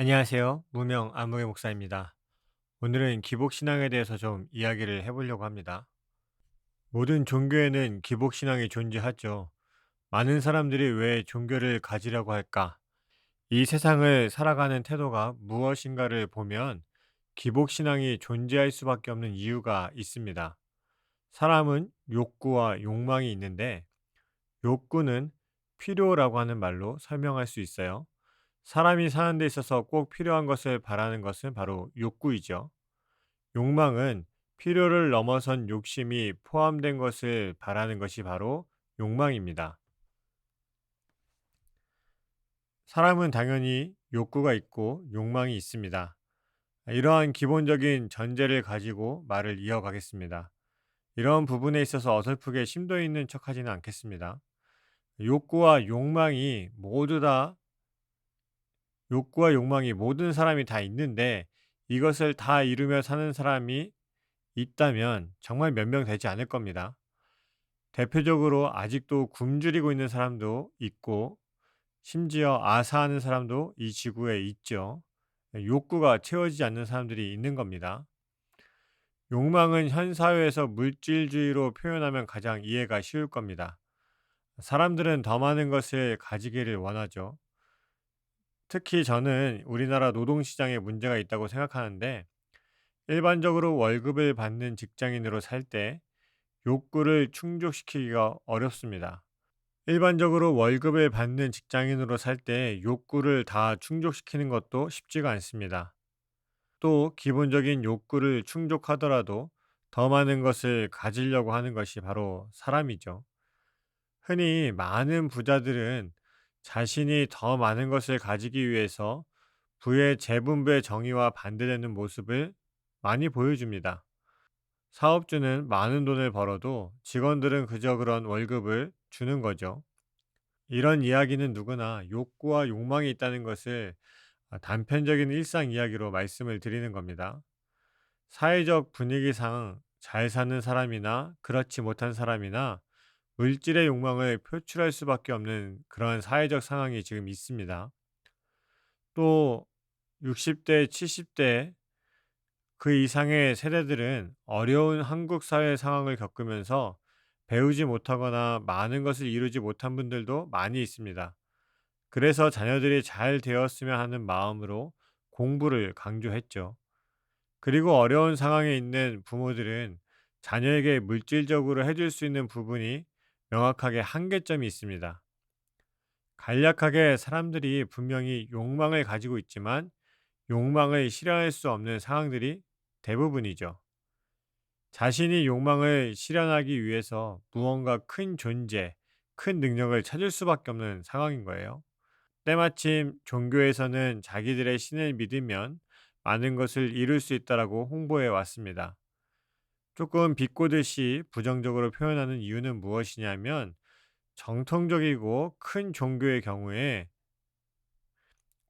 안녕하세요. 무명 안무의 목사입니다. 오늘은 기복신앙에 대해서 좀 이야기를 해보려고 합니다. 모든 종교에는 기복신앙이 존재하죠. 많은 사람들이 왜 종교를 가지려고 할까? 이 세상을 살아가는 태도가 무엇인가를 보면 기복신앙이 존재할 수밖에 없는 이유가 있습니다. 사람은 욕구와 욕망이 있는데 욕구는 필요라고 하는 말로 설명할 수 있어요. 사람이 사는 데 있어서 꼭 필요한 것을 바라는 것은 바로 욕구이죠. 욕망은 필요를 넘어선 욕심이 포함된 것을 바라는 것이 바로 욕망입니다. 사람은 당연히 욕구가 있고 욕망이 있습니다. 이러한 기본적인 전제를 가지고 말을 이어가겠습니다. 이런 부분에 있어서 어설프게 심도 있는 척하지는 않겠습니다. 욕구와 욕망이 모두 다 욕구와 욕망이 모든 사람이 다 있는데 이것을 다 이루며 사는 사람이 있다면 정말 몇 명 되지 않을 겁니다. 대표적으로 아직도 굶주리고 있는 사람도 있고 심지어 아사하는 사람도 이 지구에 있죠. 욕구가 채워지지 않는 사람들이 있는 겁니다. 욕망은 현 사회에서 물질주의로 표현하면 가장 이해가 쉬울 겁니다. 사람들은 더 많은 것을 가지기를 원하죠. 특히 저는 우리나라 노동시장에 문제가 있다고 생각하는데 일반적으로 월급을 받는 직장인으로 살 때 욕구를 충족시키기가 어렵습니다. 일반적으로 월급을 받는 직장인으로 살 때 욕구를 다 충족시키는 것도 쉽지가 않습니다. 또 기본적인 욕구를 충족하더라도 더 많은 것을 가지려고 하는 것이 바로 사람이죠. 흔히 많은 부자들은 자신이 더 많은 것을 가지기 위해서 부의 재분배 정의와 반대되는 모습을 많이 보여줍니다. 사업주는 많은 돈을 벌어도 직원들은 그저 그런 월급을 주는 거죠. 이런 이야기는 누구나 욕구와 욕망이 있다는 것을 단편적인 일상 이야기로 말씀을 드리는 겁니다. 사회적 분위기상 잘 사는 사람이나 그렇지 못한 사람이나 물질의 욕망을 표출할 수밖에 없는 그런 사회적 상황이 지금 있습니다. 또 60대, 70대 그 이상의 세대들은 어려운 한국 사회 상황을 겪으면서 배우지 못하거나 많은 것을 이루지 못한 분들도 많이 있습니다. 그래서 자녀들이 잘 되었으면 하는 마음으로 공부를 강조했죠. 그리고 어려운 상황에 있는 부모들은 자녀에게 물질적으로 해줄 수 있는 부분이 명확하게 한계점이 있습니다. 간략하게 사람들이 분명히 욕망을 가지고 있지만 욕망을 실현할 수 없는 상황들이 대부분이죠. 자신이 욕망을 실현하기 위해서 무언가 큰 존재, 큰 능력을 찾을 수밖에 없는 상황인 거예요. 때마침 종교에서는 자기들의 신을 믿으면 많은 것을 이룰 수 있다라고 홍보해 왔습니다. 조금 비꼬듯이 부정적으로 표현하는 이유는 무엇이냐면 정통적이고 큰 종교의 경우에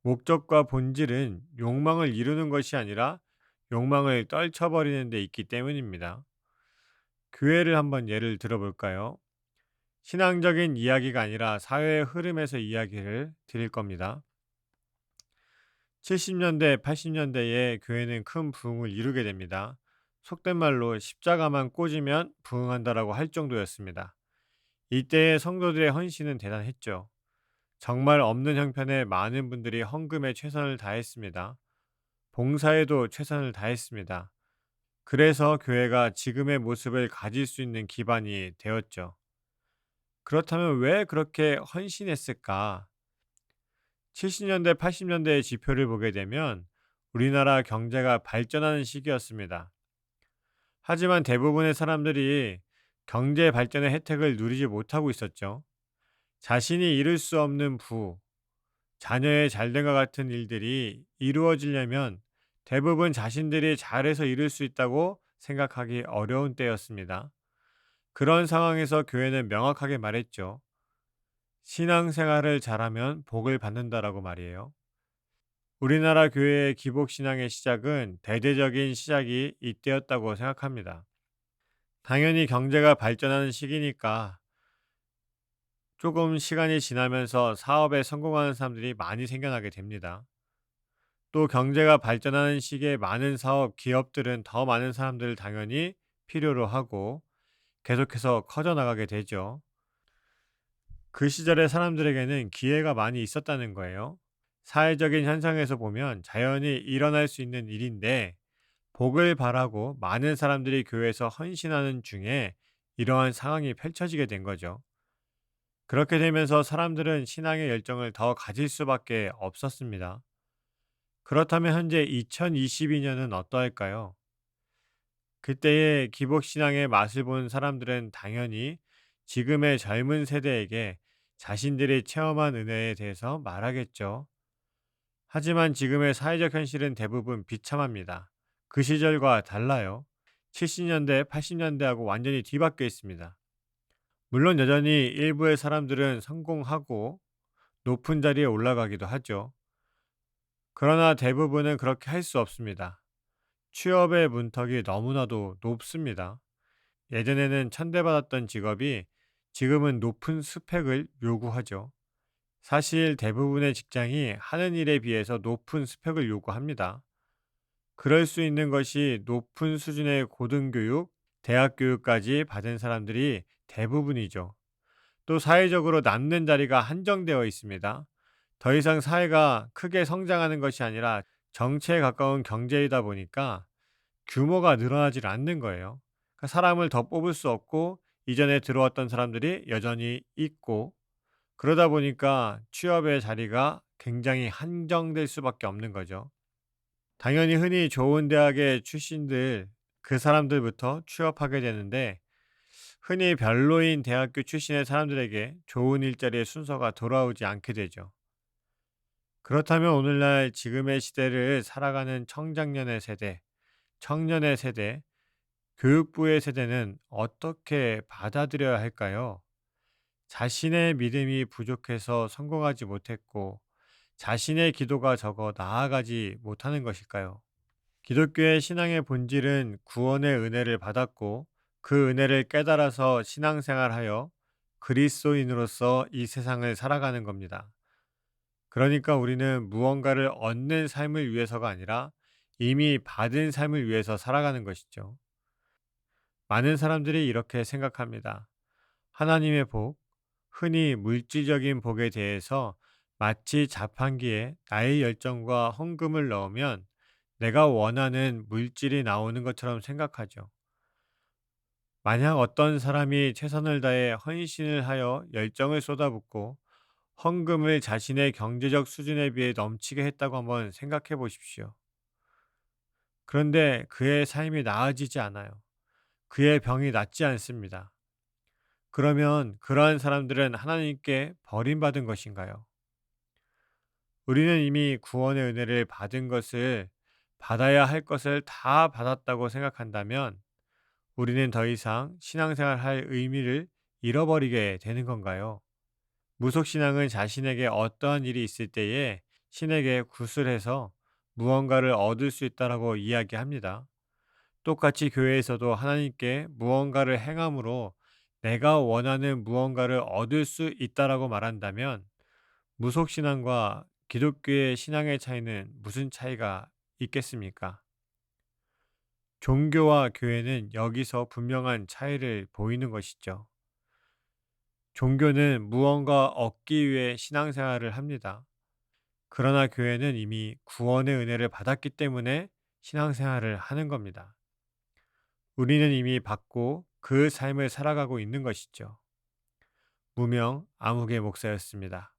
목적과 본질은 욕망을 이루는 것이 아니라 욕망을 떨쳐버리는 데 있기 때문입니다. 교회를 한번 예를 들어볼까요? 신앙적인 이야기가 아니라 사회의 흐름에서 이야기를 드릴 겁니다. 70년대, 80년대에 교회는 큰 부흥을 이루게 됩니다. 속된 말로 십자가만 꽂으면 부흥한다라고 할 정도였습니다. 이때의 성도들의 헌신은 대단했죠. 정말 없는 형편에 많은 분들이 헌금에 최선을 다했습니다. 봉사에도 최선을 다했습니다. 그래서 교회가 지금의 모습을 가질 수 있는 기반이 되었죠. 그렇다면 왜 그렇게 헌신했을까? 70년대, 80년대의 지표를 보게 되면 우리나라 경제가 발전하는 시기였습니다. 하지만 대부분의 사람들이 경제 발전의 혜택을 누리지 못하고 있었죠. 자신이 이룰 수 없는 부, 자녀의 잘된과 같은 일들이 이루어지려면 대부분 자신들이 잘해서 이룰 수 있다고 생각하기 어려운 때였습니다. 그런 상황에서 교회는 명확하게 말했죠. 신앙생활을 잘하면 복을 받는다라고 말이에요. 우리나라 교회의 기복신앙의 시작은 대대적인 시작이 이때였다고 생각합니다. 당연히 경제가 발전하는 시기니까 조금 시간이 지나면서 사업에 성공하는 사람들이 많이 생겨나게 됩니다. 또 경제가 발전하는 시기에 많은 사업, 기업들은 더 많은 사람들을 당연히 필요로 하고 계속해서 커져나가게 되죠. 그 시절의 사람들에게는 기회가 많이 있었다는 거예요. 사회적인 현상에서 보면 자연히 일어날 수 있는 일인데 복을 바라고 많은 사람들이 교회에서 헌신하는 중에 이러한 상황이 펼쳐지게 된 거죠. 그렇게 되면서 사람들은 신앙의 열정을 더 가질 수밖에 없었습니다. 그렇다면 현재 2022년은 어떠할까요? 그때의 기복신앙의 맛을 본 사람들은 당연히 지금의 젊은 세대에게 자신들이 체험한 은혜에 대해서 말하겠죠. 하지만 지금의 사회적 현실은 대부분 비참합니다. 그 시절과 달라요. 70년대, 80년대하고 완전히 뒤바뀌어 있습니다. 물론 여전히 일부의 사람들은 성공하고 높은 자리에 올라가기도 하죠. 그러나 대부분은 그렇게 할 수 없습니다. 취업의 문턱이 너무나도 높습니다. 예전에는 천대받았던 직업이 지금은 높은 스펙을 요구하죠. 사실 대부분의 직장이 하는 일에 비해서 높은 스펙을 요구합니다. 그럴 수 있는 것이 높은 수준의 고등교육, 대학교육까지 받은 사람들이 대부분이죠. 또 사회적으로 남는 자리가 한정되어 있습니다. 더 이상 사회가 크게 성장하는 것이 아니라 정체에 가까운 경제이다 보니까 규모가 늘어나질 않는 거예요. 그러니까 사람을 더 뽑을 수 없고 이전에 들어왔던 사람들이 여전히 있고 그러다 보니까 취업의 자리가 굉장히 한정될 수밖에 없는 거죠. 당연히 흔히 좋은 대학의 출신들 그 사람들부터 취업하게 되는데 흔히 별로인 대학교 출신의 사람들에게 좋은 일자리의 순서가 돌아오지 않게 되죠. 그렇다면 오늘날 지금의 시대를 살아가는 청장년의 세대, 청년의 세대, 교육부의 세대는 어떻게 받아들여야 할까요? 자신의 믿음이 부족해서 성공하지 못했고 자신의 기도가 적어 나아가지 못하는 것일까요? 기독교의 신앙의 본질은 구원의 은혜를 받았고 그 은혜를 깨달아서 신앙생활하여 그리스도인으로서 이 세상을 살아가는 겁니다. 그러니까 우리는 무언가를 얻는 삶을 위해서가 아니라 이미 받은 삶을 위해서 살아가는 것이죠. 많은 사람들이 이렇게 생각합니다. 하나님의 복, 흔히 물질적인 복에 대해서 마치 자판기에 나의 열정과 헌금을 넣으면 내가 원하는 물질이 나오는 것처럼 생각하죠. 만약 어떤 사람이 최선을 다해 헌신을 하여 열정을 쏟아붓고 헌금을 자신의 경제적 수준에 비해 넘치게 했다고 한번 생각해 보십시오. 그런데 그의 삶이 나아지지 않아요. 그의 병이 낫지 않습니다. 그러면 그러한 사람들은 하나님께 버림받은 것인가요? 우리는 이미 구원의 은혜를 받은 것을 받아야 할 것을 다 받았다고 생각한다면 우리는 더 이상 신앙생활 할 의미를 잃어버리게 되는 건가요? 무속신앙은 자신에게 어떠한 일이 있을 때에 신에게 구슬해서 무언가를 얻을 수 있다라고 이야기합니다. 똑같이 교회에서도 하나님께 무언가를 행함으로 내가 원하는 무언가를 얻을 수 있다라고 말한다면 무속신앙과 기독교의 신앙의 차이는 무슨 차이가 있겠습니까? 종교와 교회는 여기서 분명한 차이를 보이는 것이죠. 종교는 무언가 얻기 위해 신앙생활을 합니다. 그러나 교회는 이미 구원의 은혜를 받았기 때문에 신앙생활을 하는 겁니다. 우리는 이미 받고 그 삶을 살아가고 있는 것이죠. 무명 아무개 목사였습니다.